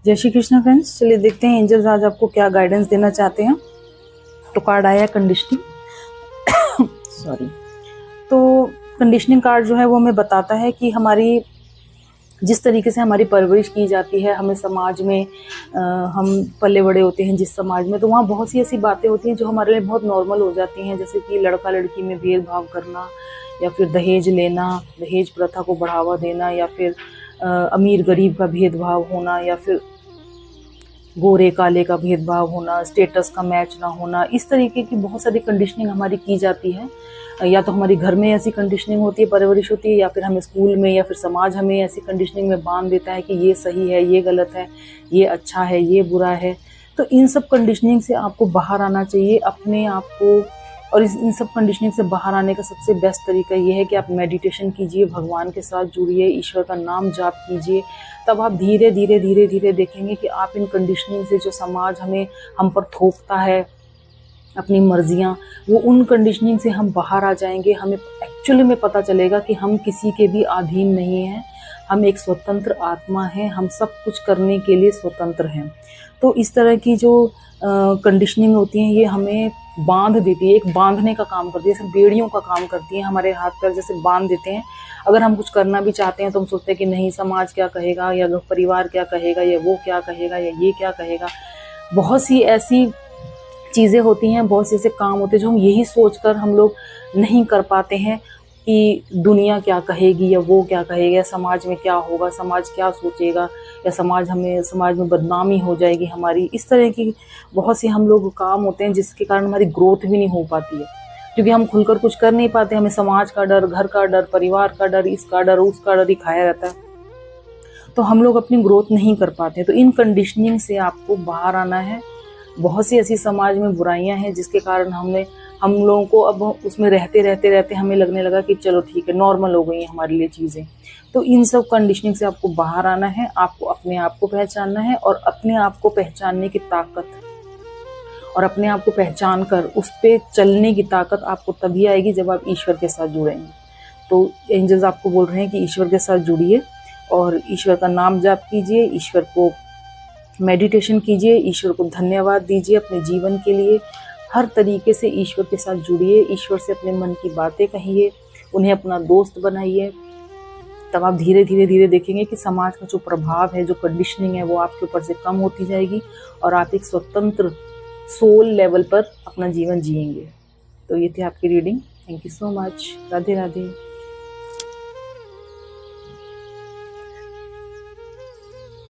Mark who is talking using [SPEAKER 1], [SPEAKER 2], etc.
[SPEAKER 1] जय श्री कृष्ण फ्रेंड्स, चलिए देखते हैं एंजल्स आज आपको क्या गाइडेंस देना चाहते हैं। तो कार्ड आया कंडीशनिंग सॉरी। तो कंडीशनिंग कार्ड जो है वो हमें बताता है कि हमारी जिस तरीके से हमारी परवरिश की जाती है, हमें समाज में हम पले बड़े होते हैं जिस समाज में, तो वहाँ बहुत सी ऐसी बातें होती हैं जो हमारे लिए बहुत नॉर्मल हो जाती हैं, जैसे कि लड़का लड़की में भेदभाव करना, या फिर दहेज लेना, दहेज प्रथा को बढ़ावा देना, या फिर अमीर गरीब का भेदभाव होना, या फिर गोरे काले का भेदभाव होना, स्टेटस का मैच ना होना। इस तरीके की बहुत सारी कंडीशनिंग हमारी की जाती है। या तो हमारी घर में ऐसी कंडीशनिंग होती है, परवरिश होती है, या फिर हमें स्कूल में या फिर समाज हमें ऐसी कंडीशनिंग में बांध देता है कि ये सही है, ये गलत है, ये अच्छा है, ये बुरा है। तो इन सब कंडीशनिंग से आपको बाहर आना चाहिए अपने आप को। और इन सब कंडीशनिंग से बाहर आने का सबसे बेस्ट तरीका ये है कि आप मेडिटेशन कीजिए, भगवान के साथ जुड़िए, ईश्वर का नाम जाप कीजिए। तब आप धीरे धीरे धीरे धीरे देखेंगे कि आप इन कंडीशनिंग से, जो समाज हम पर थोपता है अपनी मर्जियाँ, वो उन कंडीशनिंग से हम बाहर आ जाएंगे। हमें एक्चुअली में पता चलेगा कि हम किसी के भी अधीन नहीं हैं, हम एक स्वतंत्र आत्मा हैं, हम सब कुछ करने के लिए स्वतंत्र हैं। तो इस तरह की जो कंडीशनिंग होती हैं ये हमें बांध देती है, एक बांधने का काम करती है, जैसे बेड़ियों का काम करती है। हमारे हाथ पैर जैसे बांध देते हैं। अगर हम कुछ करना भी चाहते हैं तो हम सोचते हैं कि नहीं, समाज क्या कहेगा, या परिवार क्या कहेगा, या वो क्या कहेगा, या ये क्या कहेगा। बहुत सी ऐसी चीज़ें होती हैं, बहुत से ऐसे काम होते हैं जो हम यही सोचकर हम लोग नहीं कर पाते हैं कि दुनिया क्या कहेगी, या वो क्या कहेगा, या समाज में क्या होगा, समाज क्या सोचेगा, या समाज में बदनामी हो जाएगी हमारी। इस तरह की बहुत से हम लोग काम होते हैं जिसके कारण हमारी ग्रोथ भी नहीं हो पाती है, क्योंकि हम खुलकर कुछ कर नहीं पाते। हमें समाज का डर, घर का डर, परिवार का डर, इसका डर, उसका डर दिखाया रहता है, तो हम लोग अपनी ग्रोथ नहीं कर पाते। तो इन कंडीशनिंग से आपको बाहर आना है। बहुत सी ऐसी समाज में बुराइयां हैं जिसके कारण हम लोगों को अब उसमें रहते रहते रहते हमें लगने लगा कि चलो ठीक है, नॉर्मल हो गई हैं हमारे लिए चीज़ें। तो इन सब कंडीशनिंग से आपको बाहर आना है, आपको अपने आप को पहचानना है, और अपने आप को पहचानने की ताकत और अपने आप को पहचान कर उस पर चलने की ताकत आपको तभी आएगी जब आप ईश्वर के साथ जुड़ेंगे। तो एंजल्स आपको बोल रहे हैं कि ईश्वर के साथ जुड़िए और ईश्वर का नाम जाप कीजिए, ईश्वर को मेडिटेशन कीजिए, ईश्वर को धन्यवाद दीजिए अपने जीवन के लिए। हर तरीके से ईश्वर के साथ जुड़िए, ईश्वर से अपने मन की बातें कहिए, उन्हें अपना दोस्त बनाइए। तब आप धीरे धीरे धीरे देखेंगे कि समाज का जो प्रभाव है, जो कंडीशनिंग है, वो आपके ऊपर से कम होती जाएगी और आप एक स्वतंत्र सोल लेवल पर अपना जीवन जिएंगे। तो ये थी आपकी reading. Thank you so much. Radhe Radhe.